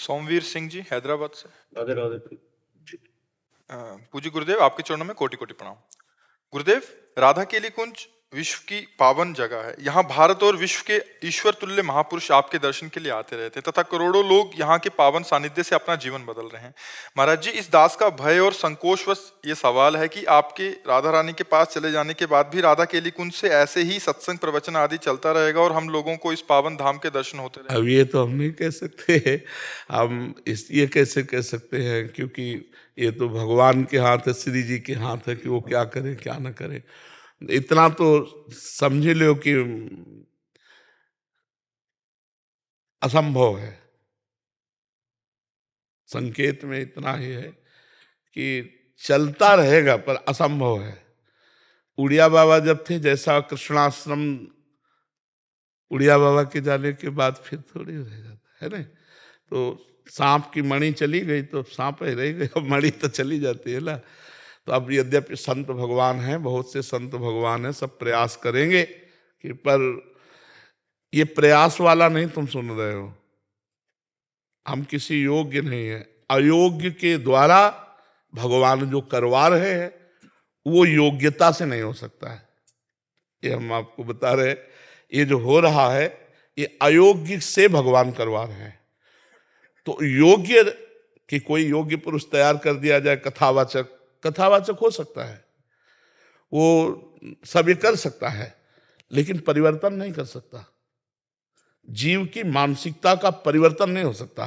सोमवीर सिंह जी हैदराबाद से। राधे राधे। पूज्य गुरुदेव, आपके चरणों में कोटि कोटि प्रणाम। गुरुदेव, राधा केली कुंज विश्व की पावन जगह है। यहाँ भारत और विश्व के ईश्वर तुल्य महापुरुष आपके दर्शन के लिए आते रहते हैं तथा करोड़ों लोग यहाँ के पावन सानिध्य से अपना जीवन बदल रहे हैं। महाराज जी, इस दास का भय और संकोचवश ये सवाल है कि आपके राधा रानी के पास चले जाने के बाद भी राधा केली कुंज से ऐसे ही सत्संग प्रवचन आदि चलता रहेगा और हम लोगों को इस पावन धाम के दर्शन होते रहेंगे? अब ये तो हम नहीं कह सकते। हम ये कैसे कह सकते हैं, क्योंकि ये तो भगवान के हाथ है, श्री जी के हाथ है कि वो क्या करे क्या ना करे। इतना तो समझ लो कि असंभव है। संकेत में इतना ही है कि चलता रहेगा पर असंभव है। उड़िया बाबा जब थे, जैसा कृष्णाश्रम उड़िया बाबा के जाने के बाद फिर थोड़ी रह जाता है ना। तो सांप की मणि चली गई तो सांप ही रह गई, अब मणि तो चली जाती है ना। तो अब यद्यपि संत भगवान हैं, बहुत से संत भगवान हैं, सब प्रयास करेंगे कि, पर ये प्रयास वाला नहीं तुम सुन रहे हो। हम किसी योग्य नहीं है, अयोग्य के द्वारा भगवान जो करवा रहे हैं वो योग्यता से नहीं हो सकता है। ये हम आपको बता रहे हैं, ये जो हो रहा है ये अयोग्य से भगवान करवा रहे हैं। तो योग्य कि कोई योग्य पुरुष तैयार कर दिया जाए, कथावाचक हो सकता है, वो सब ये कर सकता है, लेकिन परिवर्तन नहीं कर सकता। जीव की मानसिकता का परिवर्तन नहीं हो सकता।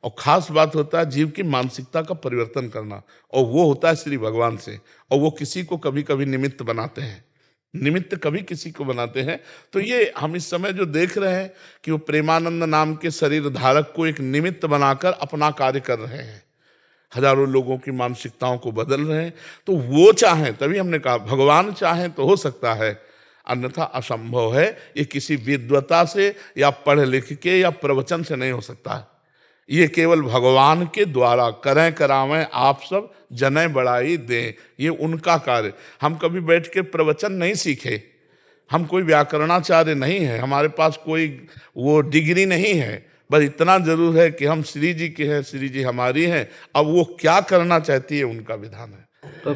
और खास बात होता है जीव की मानसिकता का परिवर्तन करना, और वो होता है श्री भगवान से। और वो किसी को कभी कभी निमित्त बनाते हैं, निमित्त कभी किसी को बनाते हैं। तो ये हम इस समय जो देख रहे हैं कि वो प्रेमानंद नाम के शरीर धारक को एक निमित्त बनाकर अपना कार्य कर रहे हैं, हजारों लोगों की मानसिकताओं को बदल रहे हैं। तो वो चाहें, तभी हमने कहा भगवान चाहें तो हो सकता है, अन्यथा असंभव है। ये किसी विद्वता से या पढ़ लिख के या प्रवचन से नहीं हो सकता। ये केवल भगवान के द्वारा करें करावें आप सब जने बढ़ाई दें, ये उनका कार्य। हम कभी बैठ के प्रवचन नहीं सीखे, हम कोई व्याकरणाचार्य नहीं है, हमारे पास कोई वो डिग्री नहीं है। बस इतना जरूर है कि हम श्री जी के हैं, श्री जी हमारी हैं। अब वो क्या करना चाहती है उनका विधान है।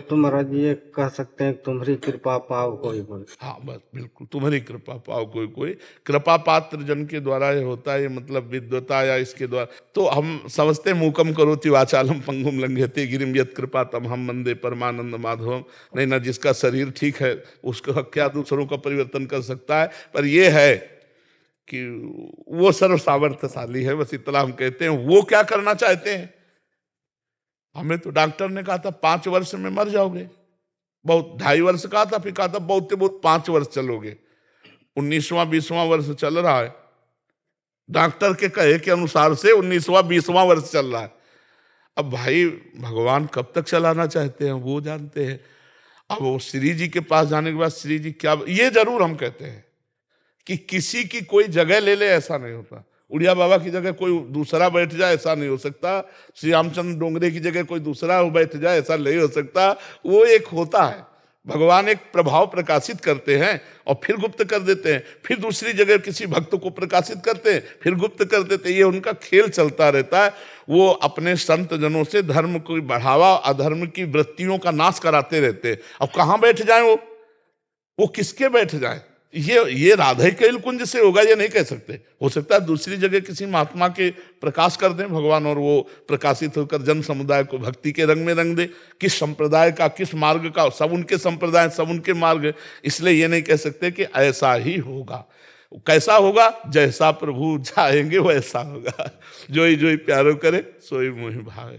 तो महाराज ये कह सकते हैं तुम्हारी कृपा पाओ कोई कोई। हाँ बस बिल्कुल, तुम्हारी कृपा पाओ कोई कोई। कृपा पात्र जन के द्वारा ये होता है, मतलब विद्वता या इसके द्वारा। तो हम समझते मूकम करोति वाचालम पंगुम लंघयते गिरिम यत् कृपा तम हम वंदे परमानंद माधवम। नहीं ना, जिसका शरीर ठीक है उसका क्या दूसरों का परिवर्तन कर सकता है। पर यह है कि वो सर्व सामर्थ्यशाली है, बस इतना हम कहते हैं। वो क्या करना चाहते हैं? हमें तो डॉक्टर ने कहा था 5 वर्ष में मर जाओगे, बहुत 2.5 वर्ष कहा था, फिर कहा था बहुत से बहुत 5 वर्ष चलोगे। 19वां 20वां वर्ष चल रहा है, डॉक्टर के कहे के अनुसार से 19वां 20वां वर्ष चल रहा है। अब भाई भगवान कब तक चलाना चाहते हैं वो जानते हैं। अब वो श्री जी के पास जाने के बाद श्री जी क्या, ये जरूर हम कहते हैं कि किसी की कोई जगह ले ले, ऐसा नहीं होता। उड़िया बाबा की जगह कोई दूसरा बैठ जाए, ऐसा नहीं हो सकता। श्री रामचंद्र डोंगरे की जगह कोई दूसरा बैठ जाए, ऐसा नहीं हो सकता। वो एक होता है, भगवान एक प्रभाव प्रकाशित करते हैं और फिर गुप्त कर देते हैं, फिर दूसरी जगह किसी भक्त को प्रकाशित करते हैं, फिर गुप्त कर देते हैं। ये उनका खेल चलता रहता है। वो अपने संत जनों से धर्म को बढ़ावा, अधर्म की वृत्तियों का नाश कराते रहते हैं। अब कहाँ बैठ जाए वो किसके बैठ जाए? ये राधा केली कुंज से होगा ये नहीं कह सकते। हो सकता है दूसरी जगह किसी महात्मा के प्रकाश कर दें भगवान, और वो प्रकाशित होकर जन समुदाय को भक्ति के रंग में रंग दे। किस संप्रदाय का, किस मार्ग का, सब उनके संप्रदाय, सब उनके मार्ग। इसलिए ये नहीं कह सकते कि ऐसा ही होगा। कैसा होगा? जैसा प्रभु चाहेंगे वैसा होगा। जोई जोई प्यारो करे सोई मोहि भावे।